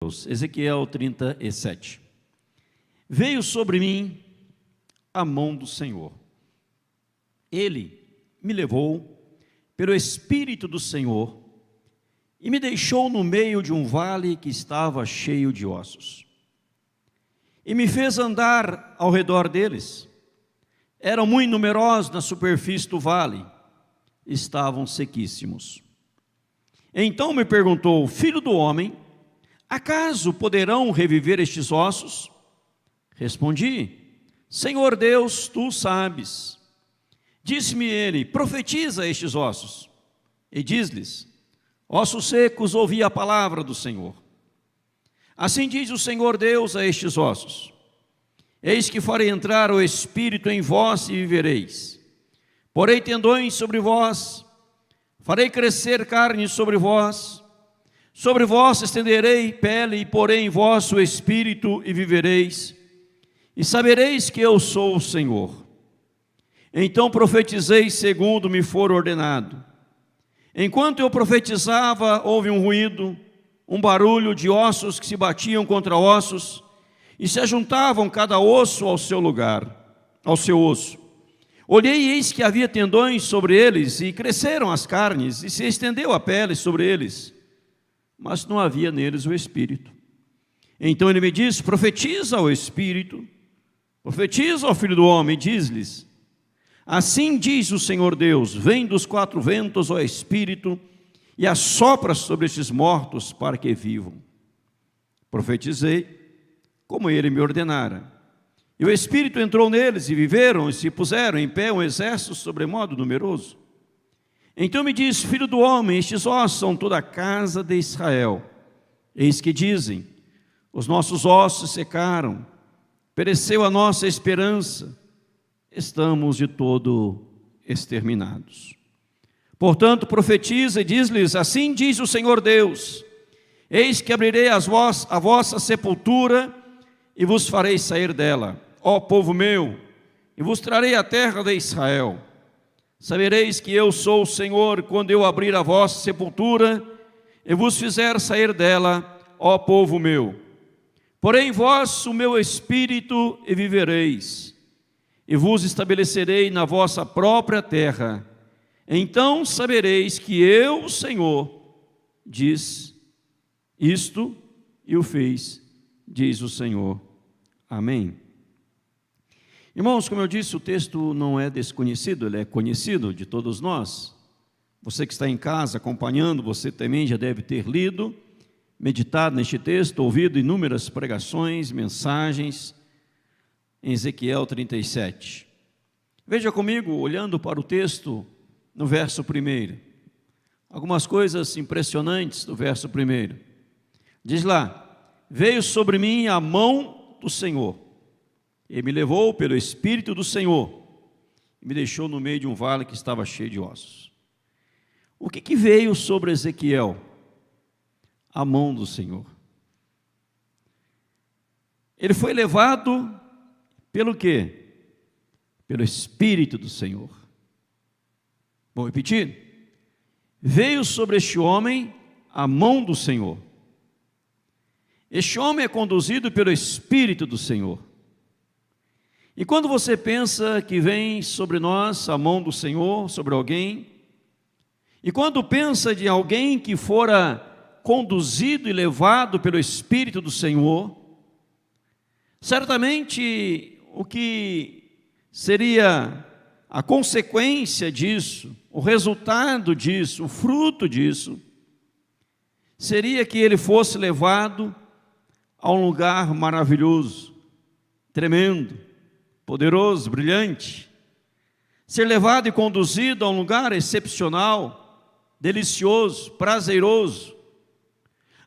Deus. Ezequiel 37. Veio sobre mim a mão do Senhor. Ele me levou pelo Espírito do Senhor e me deixou no meio de um vale que estava cheio de ossos. E me fez andar ao redor deles. Eram muito numerosos na superfície do vale, estavam sequíssimos. Então me perguntou: filho do homem, acaso poderão reviver estes ossos? Respondi: Senhor Deus, tu sabes. Disse-me ele: profetiza estes ossos, e diz-lhes: ossos secos, ouvi a palavra do Senhor. Assim diz o Senhor Deus a estes ossos: eis que farei entrar o Espírito em vós e vivereis. Porei tendões sobre vós, farei crescer carne sobre vós estenderei pele e porei em vós o Espírito e vivereis, e sabereis que eu sou o Senhor. Então profetizei segundo me for ordenado. Enquanto eu profetizava, houve um ruído, um barulho de ossos que se batiam contra ossos, e se ajuntavam cada osso ao seu lugar, ao seu osso. Olhei e eis que havia tendões sobre eles, e cresceram as carnes, e se estendeu a pele sobre eles, mas não havia neles o Espírito. Então ele me disse: profetiza ao Espírito, profetiza ao Filho do Homem, e diz-lhes: assim diz o Senhor Deus: vem dos quatro ventos, ó Espírito, e assopra sobre estes mortos para que vivam. Profetizei como ele me ordenara. E o Espírito entrou neles, e viveram, e se puseram em pé um exército sobremodo numeroso. Então me disse: filho do homem, estes ossos são toda a casa de Israel. Eis que dizem: os nossos ossos secaram, pereceu a nossa esperança, estamos de todo exterminados. Portanto profetiza e diz-lhes: assim diz o Senhor Deus: eis que abrirei a vossa sepultura e vos farei sair dela, ó povo meu, e vos trarei a terra de Israel. Sabereis que eu sou o Senhor, quando eu abrir a vossa sepultura e vos fizer sair dela, ó povo meu. Porém em vós o meu Espírito e vivereis, e vos estabelecerei na vossa própria terra. Então sabereis que eu, o Senhor, diz isto e o fez, diz o Senhor. Amém. Irmãos, como eu disse, o texto não é desconhecido, ele é conhecido de todos nós. Você que está em casa acompanhando, você também já deve ter lido, meditado neste texto, ouvido inúmeras pregações, mensagens em Ezequiel 37. Veja comigo, olhando para o texto, no verso 1, algumas coisas impressionantes do verso 1. Diz lá: veio sobre mim a mão do Senhor, e me levou pelo Espírito do Senhor, e me deixou no meio de um vale que estava cheio de ossos. O que veio sobre Ezequiel? A mão do Senhor. Ele foi levado pelo quê? Pelo Espírito do Senhor. Vou repetir. Veio sobre este homem a mão do Senhor. Este homem é conduzido pelo Espírito do Senhor. E quando você pensa que vem sobre nós a mão do Senhor, sobre alguém, e quando pensa de alguém que fora conduzido e levado pelo Espírito do Senhor, certamente o que seria a consequência disso, o resultado disso, o fruto disso, seria que ele fosse levado a um lugar maravilhoso, tremendo, poderoso, brilhante, ser levado e conduzido a um lugar excepcional, delicioso, prazeroso,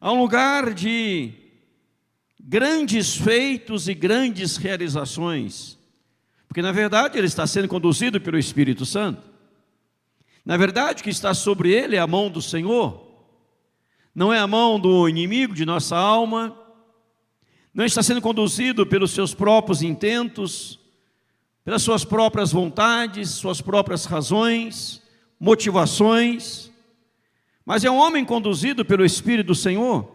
a um lugar de grandes feitos e grandes realizações, porque na verdade ele está sendo conduzido pelo Espírito Santo. Na verdade o que está sobre ele é a mão do Senhor, não é a mão do inimigo de nossa alma, não está sendo conduzido pelos seus próprios intentos, pelas suas próprias vontades, suas próprias razões, motivações, mas é um homem conduzido pelo Espírito do Senhor.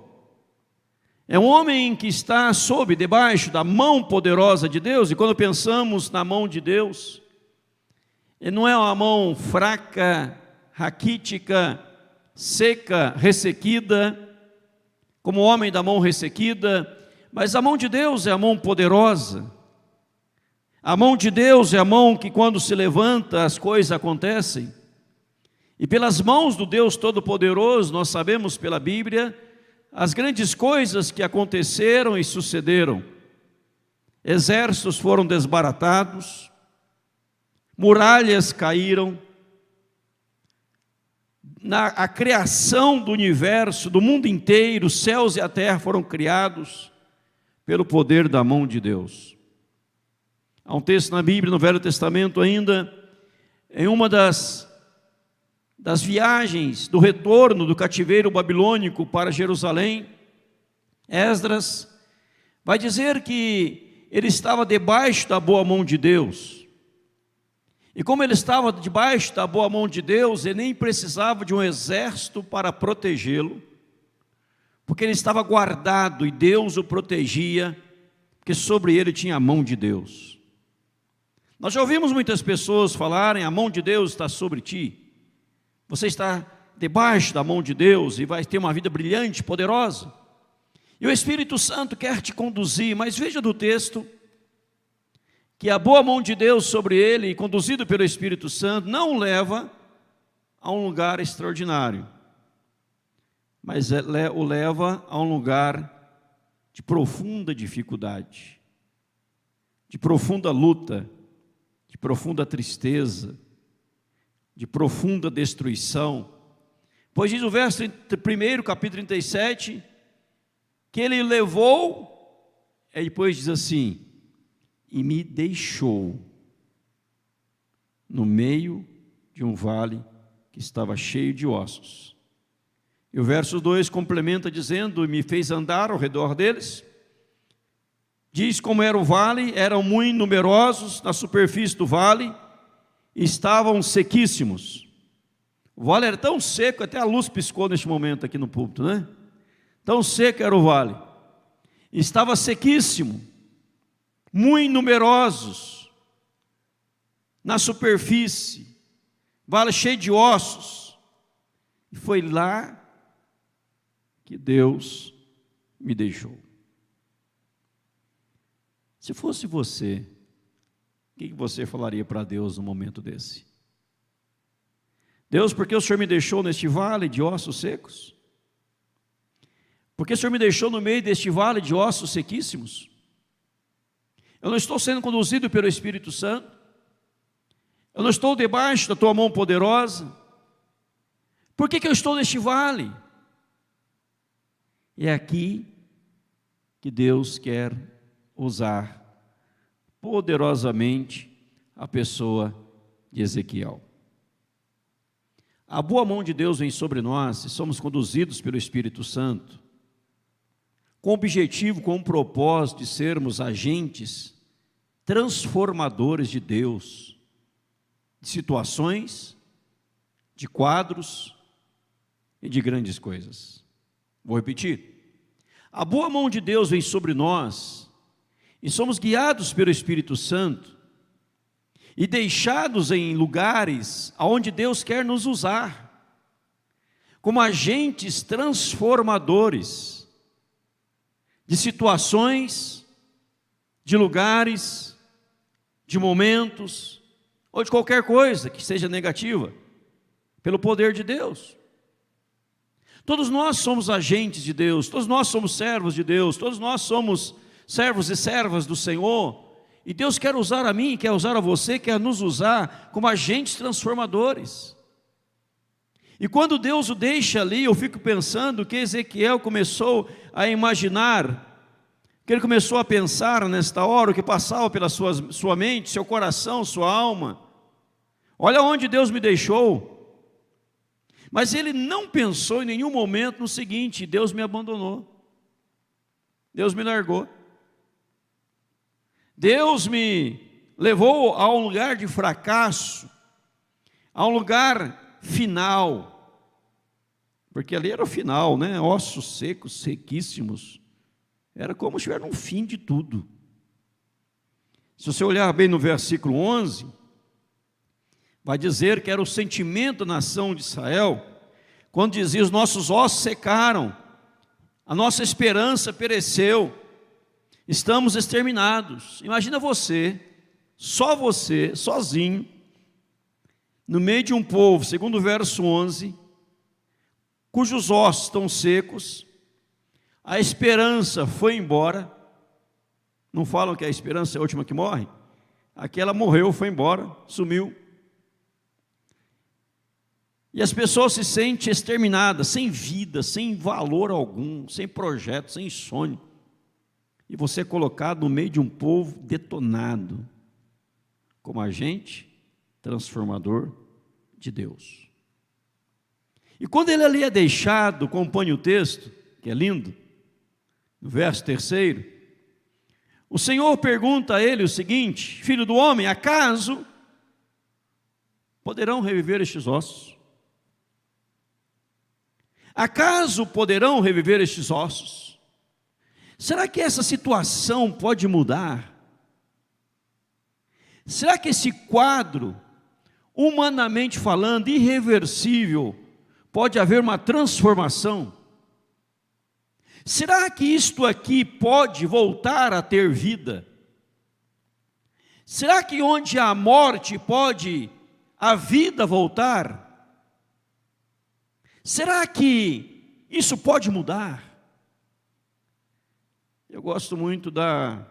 É um homem que está debaixo da mão poderosa de Deus, e quando pensamos na mão de Deus, não é uma mão fraca, raquítica, seca, ressequida, como o homem da mão ressequida, mas a mão de Deus é a mão poderosa. A mão de Deus é a mão que quando se levanta as coisas acontecem. E pelas mãos do Deus Todo-Poderoso, nós sabemos pela Bíblia, as grandes coisas que aconteceram e sucederam. Exércitos foram desbaratados, muralhas caíram, a criação do universo, do mundo inteiro, os céus e a terra foram criados pelo poder da mão de Deus. Há um texto na Bíblia, no Velho Testamento ainda, em uma das viagens do retorno do cativeiro babilônico para Jerusalém, Esdras vai dizer que ele estava debaixo da boa mão de Deus. E como ele estava debaixo da boa mão de Deus, ele nem precisava de um exército para protegê-lo, porque ele estava guardado e Deus o protegia, porque sobre ele tinha a mão de Deus. Nós já ouvimos muitas pessoas falarem: a mão de Deus está sobre ti, você está debaixo da mão de Deus e vai ter uma vida brilhante, poderosa. E o Espírito Santo quer te conduzir, mas veja do texto, que a boa mão de Deus sobre ele, conduzido pelo Espírito Santo, não o leva a um lugar extraordinário, mas o leva a um lugar de profunda dificuldade, de profunda luta, de profunda tristeza, de profunda destruição. Pois diz o verso 1, capítulo 37, que ele levou, e depois diz assim: e me deixou no meio de um vale que estava cheio de ossos. E o verso 2 complementa dizendo: e me fez andar ao redor deles. Diz como era o vale: eram muito numerosos na superfície do vale, e estavam sequíssimos. O vale era tão seco, até a luz piscou neste momento aqui no púlpito, né? Tão seco era o vale. Estava sequíssimo, muito numerosos na superfície, vale cheio de ossos. E foi lá que Deus me deixou. Se fosse você, o que você falaria para Deus num momento desse? Deus, por que o Senhor me deixou neste vale de ossos secos? Por que o Senhor me deixou no meio deste vale de ossos sequíssimos? Eu não estou sendo conduzido pelo Espírito Santo, eu não estou debaixo da tua mão poderosa. Por que eu estou neste vale? É aqui que Deus quer usar poderosamente a pessoa de Ezequiel. A boa mão de Deus vem sobre nós e somos conduzidos pelo Espírito Santo, com o objetivo, com o propósito de sermos agentes transformadores de Deus, de situações, de quadros e de grandes coisas. Vou repetir: a boa mão de Deus vem sobre nós e somos guiados pelo Espírito Santo e deixados em lugares onde Deus quer nos usar como agentes transformadores de situações, de lugares, de momentos, ou de qualquer coisa que seja negativa, pelo poder de Deus. Todos nós somos agentes de Deus, todos nós somos servos de Deus, todos nós somos servos e servas do Senhor, e Deus quer usar a mim, quer usar a você, quer nos usar como agentes transformadores. E quando Deus o deixa ali, eu fico pensando que Ezequiel começou a imaginar, que ele começou a pensar nesta hora, o que passava pela sua mente, seu coração, sua alma. Olha onde Deus me deixou. Mas ele não pensou em nenhum momento no seguinte: Deus me abandonou, Deus me largou, Deus me levou a um lugar de fracasso, a um lugar final, porque ali era o final, né? Ossos secos, sequíssimos, Era como se estivesse no fim de tudo. Se você olhar bem no versículo 11, vai dizer que era o sentimento da nação de Israel, quando dizia: os nossos ossos secaram, a nossa esperança pereceu, estamos exterminados. Imagina você, sozinho, no meio de um povo, segundo o verso 11, cujos ossos estão secos, a esperança foi embora. Não falam que a esperança é a última que morre? Aquela morreu, foi embora, sumiu. E as pessoas se sentem exterminadas, sem vida, sem valor algum, sem projeto, sem sonho. E você é colocado no meio de um povo detonado, como agente transformador de Deus. E quando ele ali é deixado, acompanhe o texto, que é lindo, no verso 3, o Senhor pergunta a ele o seguinte: filho do homem, acaso poderão reviver estes ossos? Acaso poderão reviver estes ossos? Será que essa situação pode mudar? Será que esse quadro, humanamente falando, irreversível, pode haver uma transformação? Será que isto aqui pode voltar a ter vida? Será que onde há morte pode a vida voltar? Será que isso pode mudar? Eu gosto muito da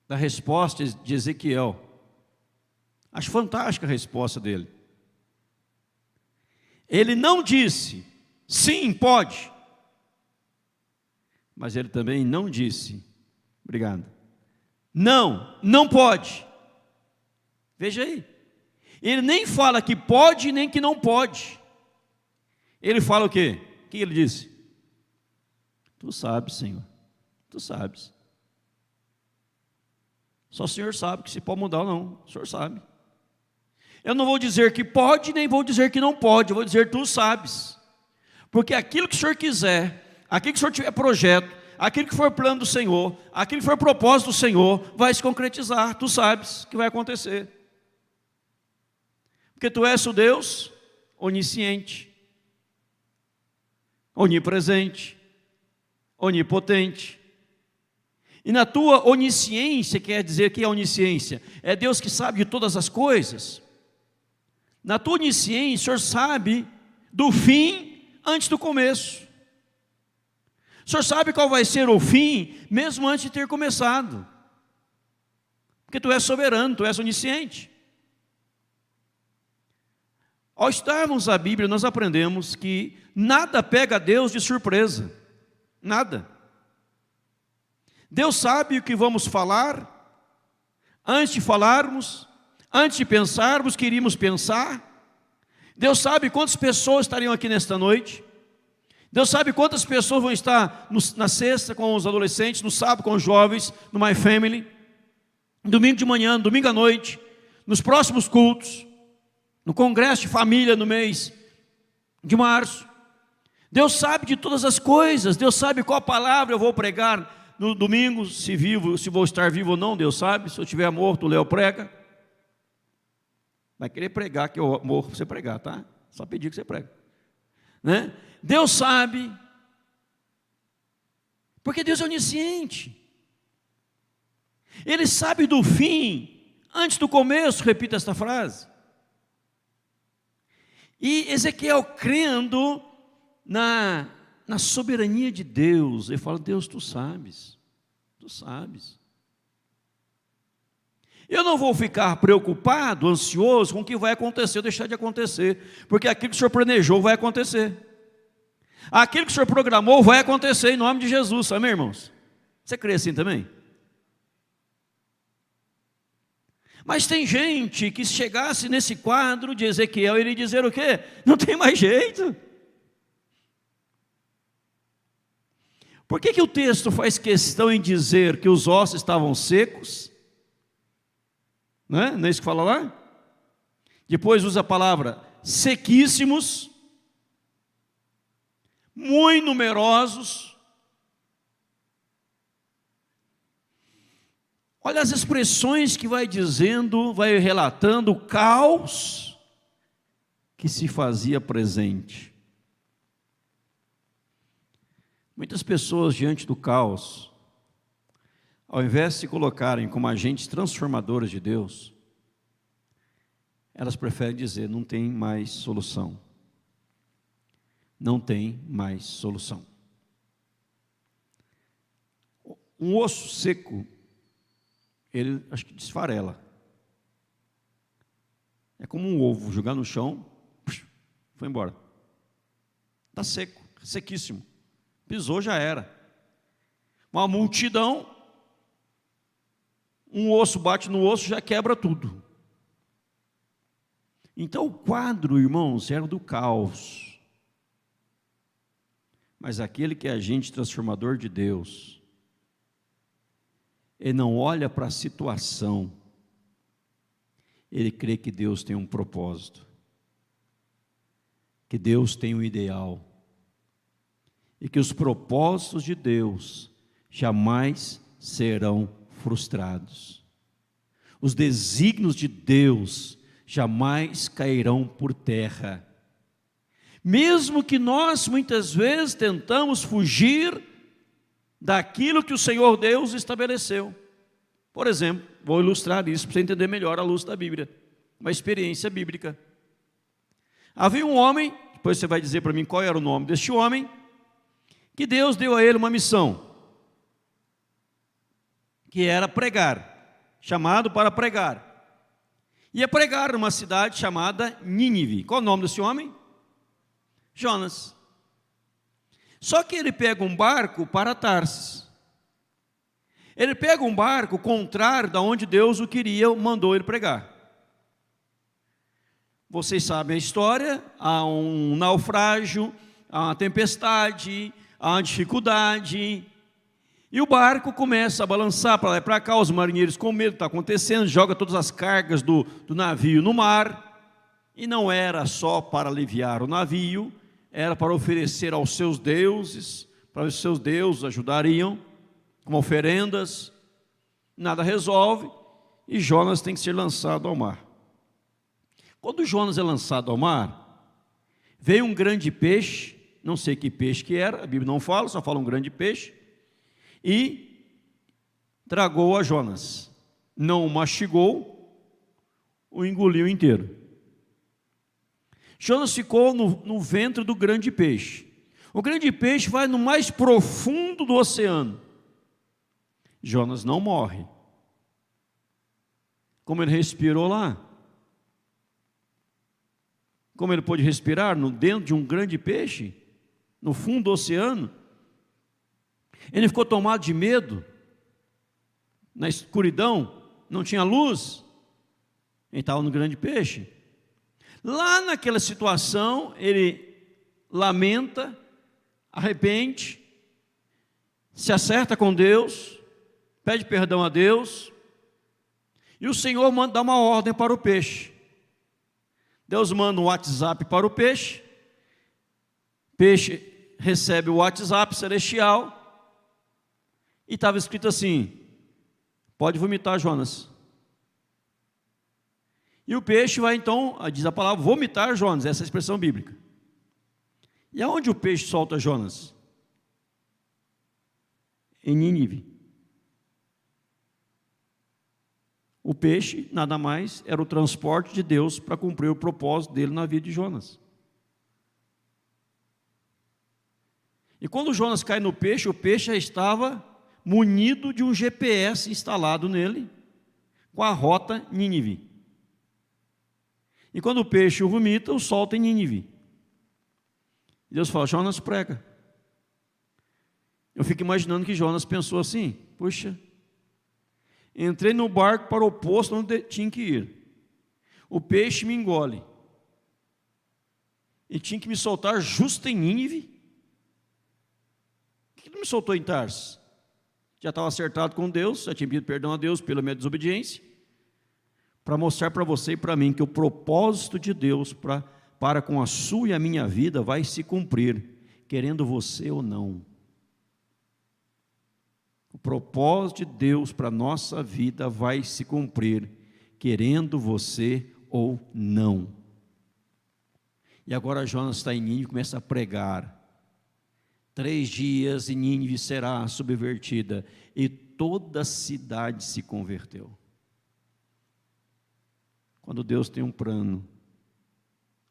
resposta de Ezequiel. Acho fantástica a resposta dele. Ele não disse, sim, pode. Mas ele também não disse, obrigado, não pode. Veja aí. Ele nem fala que pode, nem que não pode. Ele fala o quê? O que ele disse? Tu sabes, Senhor, tu sabes. Só o Senhor sabe que se pode mudar ou não, o Senhor sabe. Eu não vou dizer que pode, nem vou dizer que não pode, eu vou dizer tu sabes. Porque aquilo que o Senhor quiser, aquilo que o Senhor tiver projeto, aquilo que for plano do Senhor, aquilo que for propósito do Senhor, vai se concretizar, tu sabes que vai acontecer. Porque tu és o Deus onisciente, onipresente, onipotente. E na tua onisciência, quer dizer que é onisciência? É Deus que sabe de todas as coisas. Na tua onisciência, o Senhor sabe do fim antes do começo. O Senhor sabe qual vai ser o fim, mesmo antes de ter começado. Porque tu és soberano, tu és onisciente. Ao estudarmos a Bíblia, nós aprendemos que nada pega a Deus de surpresa. Nada. Deus sabe o que vamos falar, antes de falarmos, antes de pensarmos, que iríamos pensar. Deus sabe quantas pessoas estariam aqui nesta noite. Deus sabe quantas pessoas vão estar na sexta com os adolescentes, no sábado com os jovens, no My Family, domingo de manhã, domingo à noite, nos próximos cultos, no congresso de família no mês de março. Deus sabe de todas as coisas. Deus sabe qual palavra eu vou pregar no domingo, se vou estar vivo ou não, Deus sabe. Se eu estiver morto, o Léo prega. Vai querer pregar que eu morro para você pregar, tá? Só pedir que você prega, né? Deus sabe, porque Deus é onisciente. Ele sabe do fim antes do começo, repita esta frase. E Ezequiel, crendo na soberania de Deus, ele fala: Deus, tu sabes, tu sabes. Eu não vou ficar preocupado, ansioso com o que vai acontecer ou deixar de acontecer, porque aquilo que o Senhor planejou vai acontecer. Aquilo que o Senhor programou vai acontecer em nome de Jesus, amém, irmãos? Você crê assim também? Mas tem gente que se chegasse nesse quadro de Ezequiel, ele ia dizer o quê? Não tem mais jeito. Por que o texto faz questão em dizer que os ossos estavam secos? Não é isso que fala lá? Depois usa a palavra sequíssimos, muito numerosos. Olha as expressões que vai dizendo, vai relatando o caos que se fazia presente. Muitas pessoas diante do caos, ao invés de se colocarem como agentes transformadores de Deus, elas preferem dizer: não tem mais solução. Não tem mais solução. Um osso seco, ele acho que desfarela. É como um ovo, jogar no chão, foi embora. Está seco, sequíssimo. Pisou, já era. Uma multidão, um osso bate no osso, já quebra tudo. Então o quadro, irmãos, era do caos. Mas aquele que é agente transformador de Deus, ele não olha para a situação, ele crê que Deus tem um propósito, que Deus tem um ideal, e que os propósitos de Deus jamais serão frustrados. Os desígnios de Deus jamais cairão por terra. Mesmo que nós muitas vezes tentamos fugir daquilo que o Senhor Deus estabeleceu. Por exemplo, vou ilustrar isso para você entender melhor à luz da Bíblia, uma experiência bíblica. Havia um homem, depois você vai dizer para mim qual era o nome deste homem, que Deus deu a ele uma missão, que era pregar, chamado para pregar. Ia pregar numa cidade chamada Nínive. Qual o nome desse homem? Jonas. Só que ele pega um barco para Tarsis. Ele pega um barco contrário da onde Deus o queria, mandou ele pregar. Vocês sabem a história, há um naufrágio, há uma tempestade, há uma dificuldade, e o barco começa a balançar para lá e para cá, os marinheiros com medo do que está acontecendo, joga todas as cargas do navio no mar, e não era só para aliviar o navio, era para oferecer aos seus deuses, para os seus deuses ajudariam, como oferendas. Nada resolve, e Jonas tem que ser lançado ao mar. Quando Jonas é lançado ao mar, veio um grande peixe, não sei que peixe que era, a Bíblia não fala, só fala um grande peixe, e tragou a Jonas. Não o mastigou, o engoliu inteiro. Jonas ficou no ventre do grande peixe. O grande peixe vai no mais profundo do oceano. Jonas não morre. Como ele respirou lá? Como ele pôde respirar dentro de um grande peixe, no fundo do oceano? Ele ficou tomado de medo, na escuridão, não tinha luz, ele estava no grande peixe. Lá naquela situação, ele lamenta, arrepende, se acerta com Deus, pede perdão a Deus, e o Senhor dá uma ordem para o peixe. Deus manda um WhatsApp para o peixe recebe o WhatsApp celestial, e estava escrito assim: pode vomitar, Jonas. E o peixe vai então, diz a palavra, vomitar Jonas, essa é a expressão bíblica. E aonde o peixe solta Jonas? Em Nínive. O peixe, nada mais, era o transporte de Deus para cumprir o propósito dele na vida de Jonas. E quando Jonas cai no peixe, o peixe já estava munido de um GPS instalado nele, com a rota Nínive. E quando o peixe o vomita, o solta em Nínive. Deus fala: Jonas, prega. Eu fico imaginando que Jonas pensou assim: puxa, entrei no barco para o posto onde tinha que ir. O peixe me engole. E tinha que me soltar justo em Nínive. Por que não me soltou em Tarsis? Já estava acertado com Deus, já tinha pedido perdão a Deus pela minha desobediência, para mostrar para você e para mim que o propósito de Deus para com a sua e a minha vida vai se cumprir, querendo você ou não. O propósito de Deus para a nossa vida vai se cumprir, querendo você ou não. E agora Jonas está em Nínive e começa a pregar. 3 dias e Nínive será subvertida, e toda a cidade se converteu. Quando Deus tem um plano,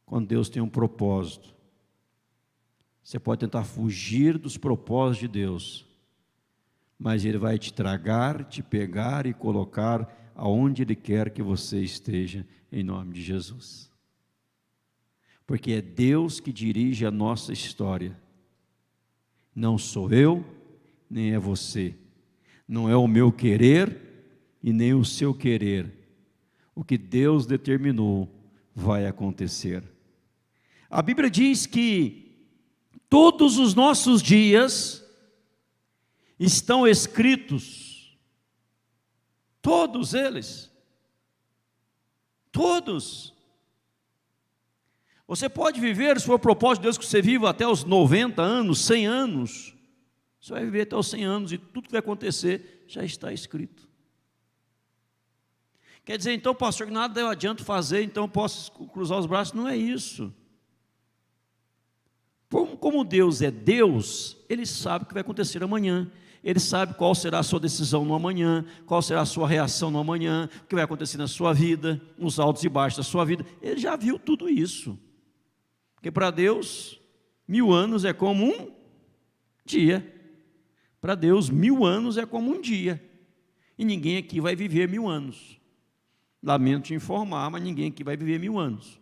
quando Deus tem um propósito, você pode tentar fugir dos propósitos de Deus, mas Ele vai te tragar, te pegar e colocar aonde Ele quer que você esteja, em nome de Jesus. Porque é Deus que dirige a nossa história. Não sou eu, nem é você. Não é o meu querer e nem o seu querer. O que Deus determinou vai acontecer. A Bíblia diz que todos os nossos dias estão escritos, todos eles, todos. Você pode viver, se for o propósito de Deus que você viva até os 90 anos, 100 anos, você vai viver até os 100 anos e tudo que vai acontecer já está escrito. Quer dizer, então, pastor, que nada eu adianto fazer, então eu posso cruzar os braços? Não é isso. Como Deus é Deus, Ele sabe o que vai acontecer amanhã. Ele sabe qual será a sua decisão no amanhã, qual será a sua reação no amanhã, o que vai acontecer na sua vida, nos altos e baixos da sua vida. Ele já viu tudo isso. Porque para Deus, 1000 anos é como um dia. Para Deus, 1000 anos é como um dia. E ninguém aqui vai viver 1000 anos. Lamento te informar, mas ninguém aqui vai viver 1000 anos.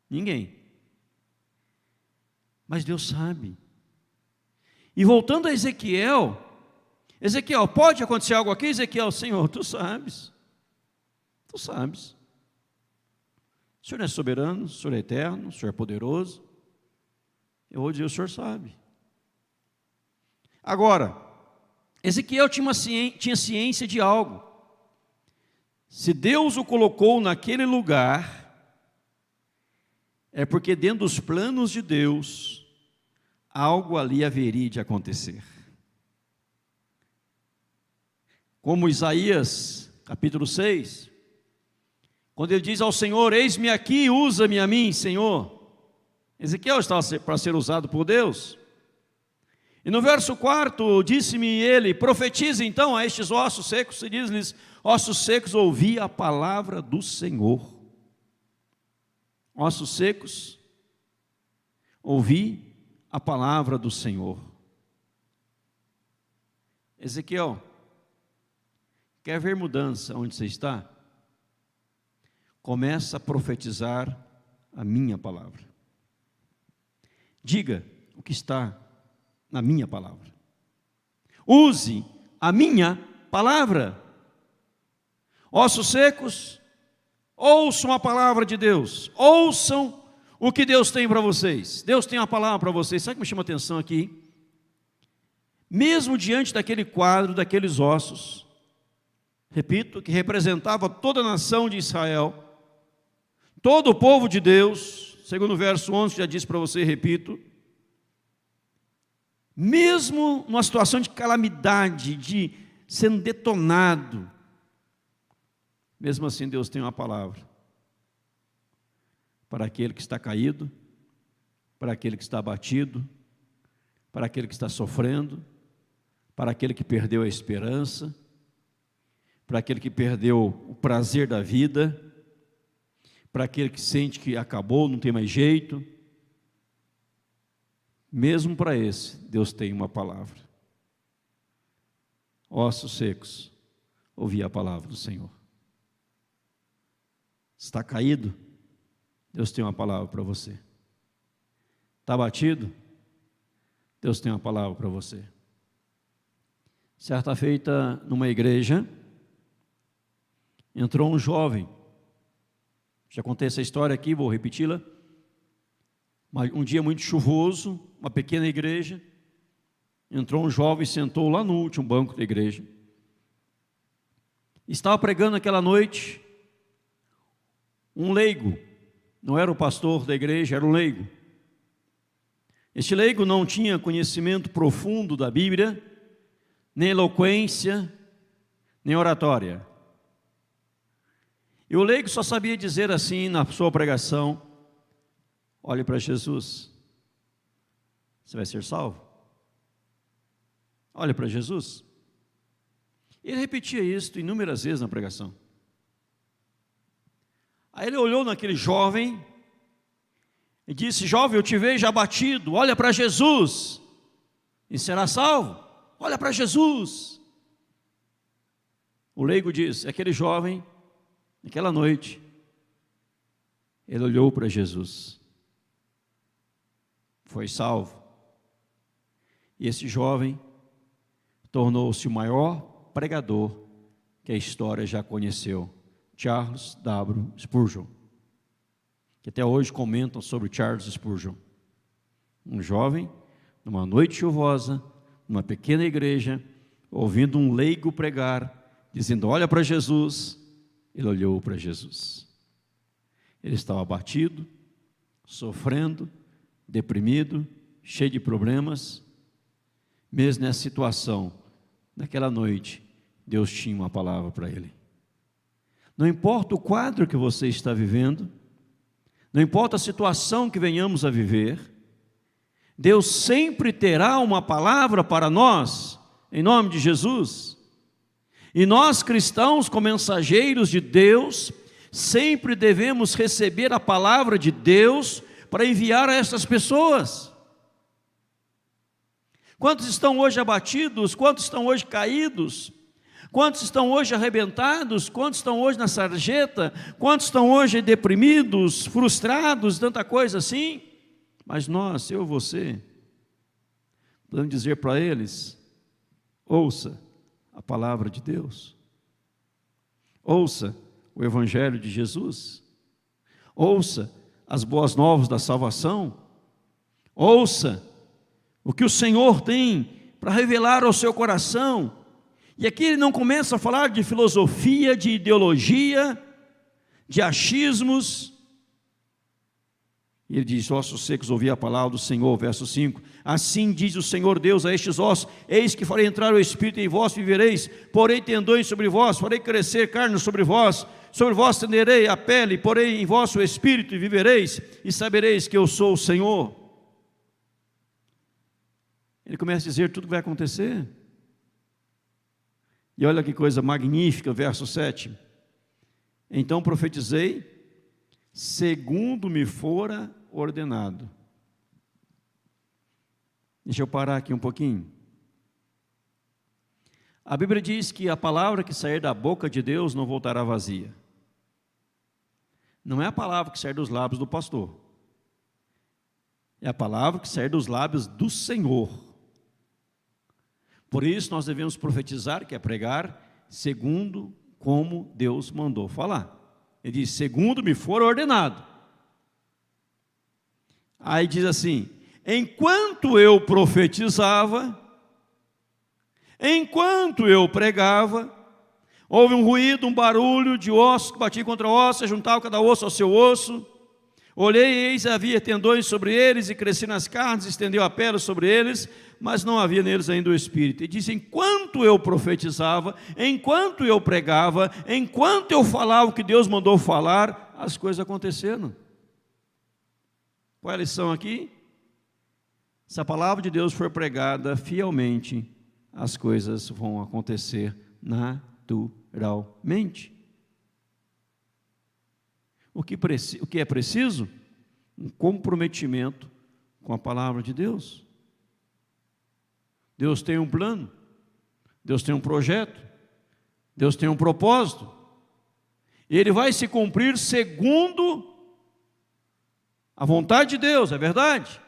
Ninguém. Mas Deus sabe. E voltando a Ezequiel, pode acontecer algo aqui? Ezequiel, Senhor, tu sabes. Tu sabes. O Senhor é soberano, o Senhor é eterno, o Senhor é poderoso. Eu vou dizer, o Senhor sabe. Agora, Ezequiel tinha ciência de algo. Se Deus o colocou naquele lugar, é porque dentro dos planos de Deus, algo ali haveria de acontecer. Como Isaías, capítulo 6, quando ele diz ao Senhor, eis-me aqui, usa-me a mim, Senhor. Ezequiel estava para ser usado por Deus. E no verso 4, disse-me ele, profetize então a estes ossos secos, e diz-lhes, ossos secos, ouvi a palavra do Senhor. Ossos secos, ouvi a palavra do Senhor. Ezequiel, quer ver mudança onde você está? Começa a profetizar a minha palavra. Diga o que está na minha palavra. Use a minha palavra. Ossos secos, ouçam a palavra de Deus. Ouçam o que Deus tem para vocês. Deus tem uma palavra para vocês. Sabe o que me chama a atenção aqui? Mesmo diante daquele quadro, daqueles ossos, repito, que representava toda a nação de Israel, todo o povo de Deus, segundo o verso 11, já disse para você, repito, mesmo numa situação de calamidade, de sendo detonado, mesmo assim Deus tem uma palavra para aquele que está caído, para aquele que está abatido, para aquele que está sofrendo, para aquele que perdeu a esperança, para aquele que perdeu o prazer da vida, para aquele que sente que acabou, não tem mais jeito. Mesmo para esse, Deus tem uma palavra. Ossos secos, ouvi a palavra do Senhor. Está caído? Deus tem uma palavra para você. Está batido? Deus tem uma palavra para você. Certa feita, numa igreja, entrou um jovem. Já contei essa história aqui, vou repeti-la. Um dia muito chuvoso, uma pequena igreja, entrou um jovem e sentou lá no último banco da igreja. Estava pregando aquela noite um leigo, não era o pastor da igreja, era um leigo. Este leigo não tinha conhecimento profundo da Bíblia, nem eloquência, nem oratória. E o leigo só sabia dizer assim na sua pregação: olhe para Jesus, você vai ser salvo. Olhe para Jesus. Ele repetia isso inúmeras vezes na pregação. Aí ele olhou naquele jovem e disse: jovem, eu te vejo abatido, olha para Jesus e será salvo. Olha para Jesus. O leigo diz: aquele jovem, naquela noite, ele olhou para Jesus, foi salvo. E esse jovem tornou-se o maior pregador que a história já conheceu, Charles W. Spurgeon, que até hoje comentam sobre Charles Spurgeon. Um jovem, numa noite chuvosa, numa pequena igreja, ouvindo um leigo pregar, dizendo: olha para Jesus. Ele olhou para Jesus. Ele estava abatido, sofrendo, deprimido, cheio de problemas. Mesmo nessa situação, naquela noite, Deus tinha uma palavra para ele. Não importa o quadro que você está vivendo, não importa a situação que venhamos a viver, Deus sempre terá uma palavra para nós, em nome de Jesus. E nós cristãos, como mensageiros de Deus, sempre devemos receber a palavra de Deus para enviar a essas pessoas. Quantos estão hoje abatidos? Quantos estão hoje caídos? Quantos estão hoje arrebentados? Quantos estão hoje na sarjeta? Quantos estão hoje deprimidos, frustrados, tanta coisa assim? Mas nós, eu e você, podemos dizer para eles: ouça a palavra de Deus, ouça o Evangelho de Jesus, ouça as boas novas da salvação, ouça o que o Senhor tem para revelar ao seu coração. E aqui ele não começa a falar de filosofia, de ideologia, de achismos. E ele diz: ossos secos, ouvi a palavra do Senhor, verso 5. Assim diz o Senhor Deus a estes ossos: eis que farei entrar o Espírito em vós, vivereis, porei tendões sobre vós, farei crescer carne sobre vós tenderei a pele, porei em vós o Espírito e vivereis, e sabereis que eu sou o Senhor. Ele começa a dizer tudo que vai acontecer. E olha que coisa magnífica, verso 7. Então profetizei, segundo me fora ordenado. Deixa eu parar aqui um pouquinho. A Bíblia diz que a palavra que sair da boca de Deus não voltará vazia. Não é a palavra que sair dos lábios do pastor. É a palavra que sair dos lábios do Senhor. Por isso nós devemos profetizar, que é pregar, segundo como Deus mandou falar. Ele diz: segundo me for ordenado. Aí diz assim: enquanto eu profetizava, enquanto eu pregava, houve um ruído, um barulho de osso que batia contra osso, juntava cada osso ao seu osso. Olhei e eis havia tendões sobre eles, e cresci nas carnes, estendeu a pele sobre eles, mas não havia neles ainda o Espírito. E diz: enquanto eu profetizava, enquanto eu pregava, enquanto eu falava o que Deus mandou falar, as coisas aconteceram. Qual é a lição aqui? Se a palavra de Deus for pregada fielmente, as coisas vão acontecer naturalmente. O que é preciso? Um comprometimento com a palavra de Deus. Deus tem um plano, Deus tem um projeto, Deus tem um propósito. E ele vai se cumprir segundo a vontade de Deus, é verdade?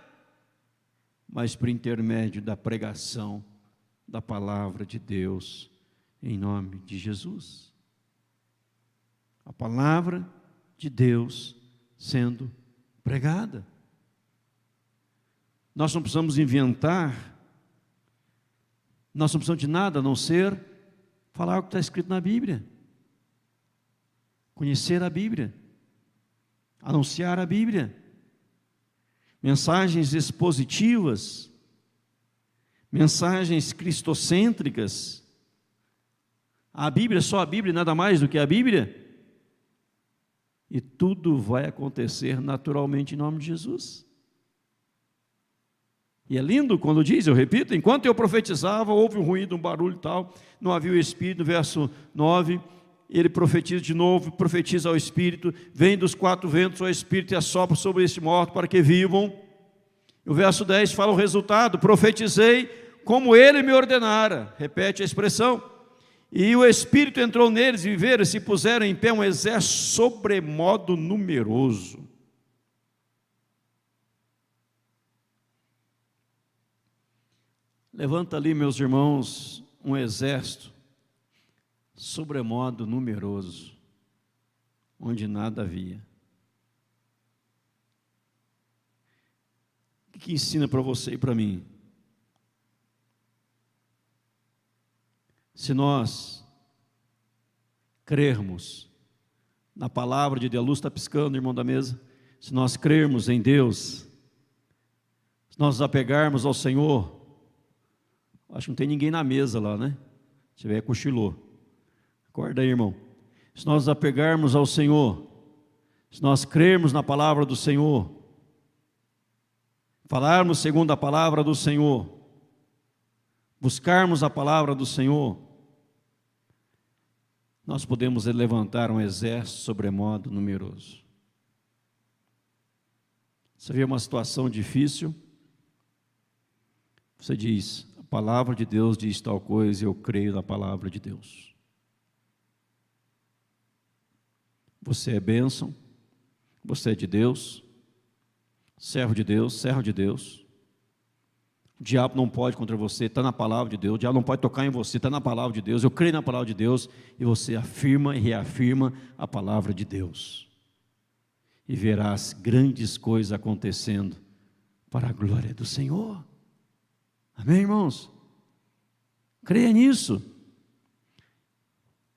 Mas por intermédio da pregação da palavra de Deus, em nome de Jesus. A palavra de Deus sendo pregada. Nós não precisamos inventar, nós não precisamos de nada a não ser falar o que está escrito na Bíblia, conhecer a Bíblia, anunciar a Bíblia, mensagens expositivas, mensagens cristocêntricas. A Bíblia, só a Bíblia, nada mais do que a Bíblia. E tudo vai acontecer naturalmente em nome de Jesus. E é lindo quando diz, eu repito, enquanto eu profetizava, houve um ruído, um barulho e tal, não havia o Espírito. No verso 9, ele profetiza de novo, profetiza ao Espírito, vem dos 4 ventos ao Espírito e assopra sobre este morto para que vivam. O verso 10 fala o resultado, profetizei como ele me ordenara, repete a expressão, e o Espírito entrou neles e viveram e se puseram em pé um exército sobremodo numeroso. Levanta ali, meus irmãos, um exército sobremodo numeroso, onde nada havia. O que ensina para você e para mim? Se nós crermos na palavra de Deus, a luz está piscando, irmão da mesa, se nós crermos em Deus, se nós nos apegarmos ao Senhor, acho que não tem ninguém na mesa lá, né? Se tiver, cochilou. Acorda aí, irmão. Se nós nos apegarmos ao Senhor, se nós crermos na palavra do Senhor, falarmos segundo a palavra do Senhor, buscarmos a palavra do Senhor, nós podemos levantar um exército sobremodo numeroso. Você vê uma situação difícil, você diz, a palavra de Deus diz tal coisa, eu creio na palavra de Deus. Você é bênção, você é de Deus, servo de Deus, servo de Deus. O diabo não pode contra você, está na palavra de Deus. O diabo não pode tocar em você, está na palavra de Deus. Eu creio na palavra de Deus. E você afirma e reafirma a palavra de Deus. E verás grandes coisas acontecendo para a glória do Senhor. Amém, irmãos? Creia nisso.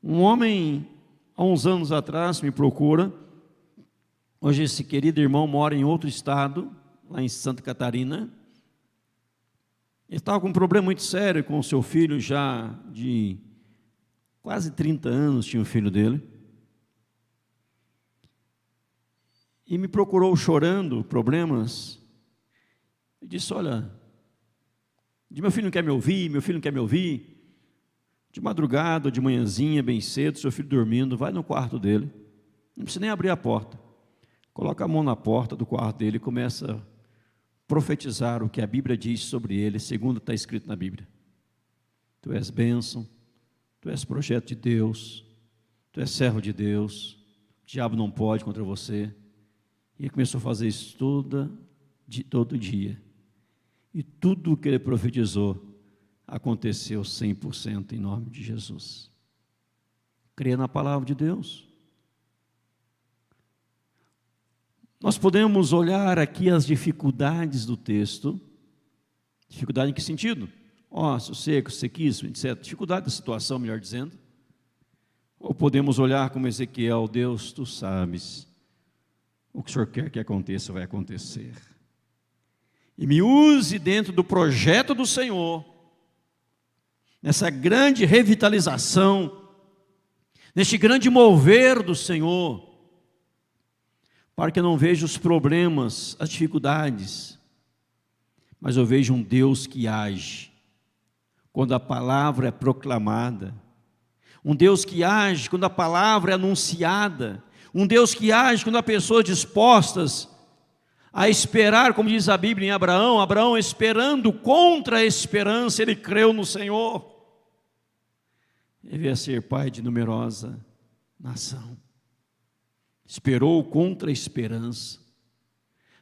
Um homem, há uns anos atrás, me procura. Hoje esse querido irmão mora em outro estado, lá em Santa Catarina. Ele estava com um problema muito sério com o seu filho, já de quase 30 anos tinha o filho dele. E me procurou chorando, problemas. Eu disse, olha, meu filho não quer me ouvir, meu filho não quer me ouvir. De madrugada, de manhãzinha, bem cedo, seu filho dormindo, vai no quarto dele. Não precisa nem abrir a porta. Coloca a mão na porta do quarto dele e começa a profetizar o que a Bíblia diz sobre ele, segundo está escrito na Bíblia. Tu és bênção, tu és projeto de Deus, tu és servo de Deus, o diabo não pode contra você. E ele começou a fazer isso todo dia. E tudo o que ele profetizou aconteceu 100% em nome de Jesus. Creia na palavra de Deus. Nós podemos olhar aqui as dificuldades do texto. Dificuldade em que sentido? Ócio, seco, sequíssimo, etc. Dificuldade da situação, melhor dizendo. Ou podemos olhar como Ezequiel, Deus, tu sabes, o que o Senhor quer que aconteça, vai acontecer. E me use dentro do projeto do Senhor, nessa grande revitalização, neste grande mover do Senhor, para que eu não veja os problemas, as dificuldades, mas eu vejo um Deus que age, quando a palavra é proclamada, um Deus que age quando a palavra é anunciada, um Deus que age quando há pessoas dispostas a esperar, como diz a Bíblia em Abraão, Abraão esperando contra a esperança, ele creu no Senhor, ele veio a ser pai de numerosa nação. Esperou contra a esperança.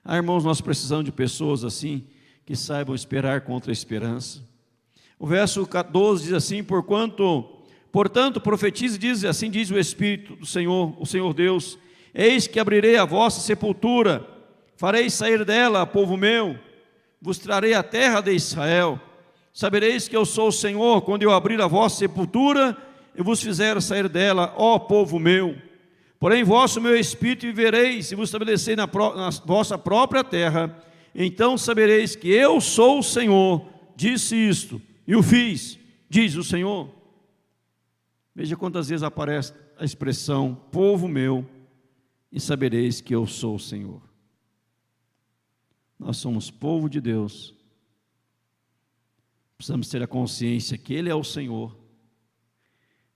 Irmãos, nós precisamos de pessoas assim, que saibam esperar contra a esperança. O verso 12 diz assim, portanto, profetize, diz assim, diz o Espírito do Senhor, o Senhor Deus, eis que abrirei a vossa sepultura, farei sair dela, povo meu, vos trarei a terra de Israel, sabereis que eu sou o Senhor, quando eu abrir a vossa sepultura, e vos fizer sair dela, ó povo meu. Porém, vosso meu espírito vivereis, e vos estabeleceis na vossa própria terra, então sabereis que eu sou o Senhor, disse isto, e o fiz, diz o Senhor. Veja quantas vezes aparece a expressão, povo meu, e sabereis que eu sou o Senhor. Nós somos povo de Deus. Precisamos ter a consciência que Ele é o Senhor.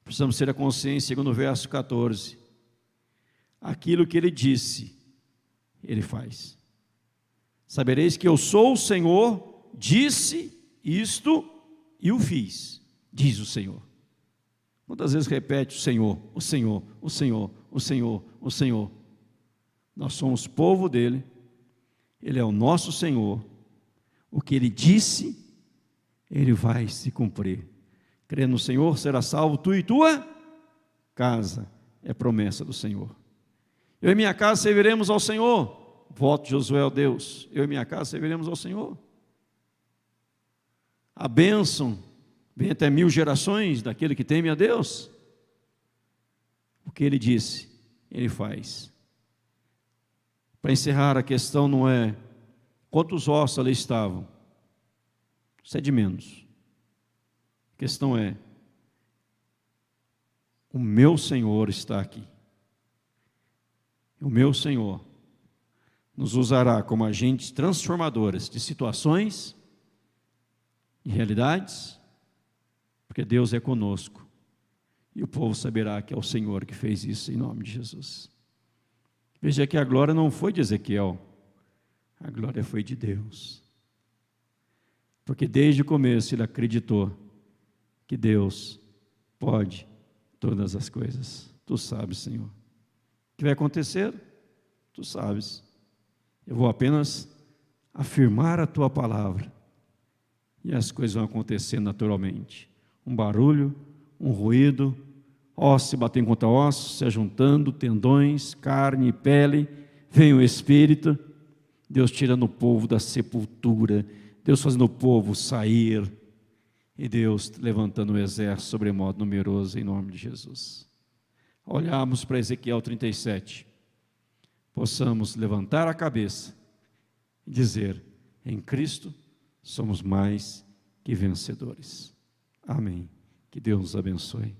Precisamos ter a consciência, segundo o verso 14, aquilo que Ele disse, Ele faz. Sabereis que eu sou o Senhor, disse isto e o fiz, diz o Senhor. Quantas vezes repete o Senhor, o Senhor, o Senhor, o Senhor, o Senhor? Nós somos povo dEle, Ele é o nosso Senhor. O que Ele disse, Ele vai se cumprir. Crê no Senhor, será salvo tu e tua casa. É promessa do Senhor. Eu e minha casa serviremos ao Senhor. Voto de Josué ao Deus. Eu e minha casa serviremos ao Senhor. A bênção vem até 1000 gerações daquele que teme a Deus. O que Ele disse, Ele faz. Para encerrar, a questão não é quantos ossos ali estavam. Isso é de menos. A questão é, o meu Senhor está aqui. O meu Senhor nos usará como agentes transformadores de situações e realidades, porque Deus é conosco. E o povo saberá que é o Senhor que fez isso em nome de Jesus. Veja que a glória não foi de Ezequiel, a glória foi de Deus. Porque desde o começo ele acreditou que Deus pode todas as coisas. Tu sabes, Senhor. O que vai acontecer? Tu sabes. Eu vou apenas afirmar a Tua palavra e as coisas vão acontecer naturalmente. Um barulho, um ruído, ossos se batendo contra ossos, se ajuntando, tendões, carne e pele, vem o Espírito, Deus tirando o povo da sepultura, Deus fazendo o povo sair, e Deus levantando um exército sobremodo numeroso em nome de Jesus. Olharmos para Ezequiel 37, possamos levantar a cabeça e dizer, em Cristo somos mais que vencedores. Amém. Que Deus nos abençoe.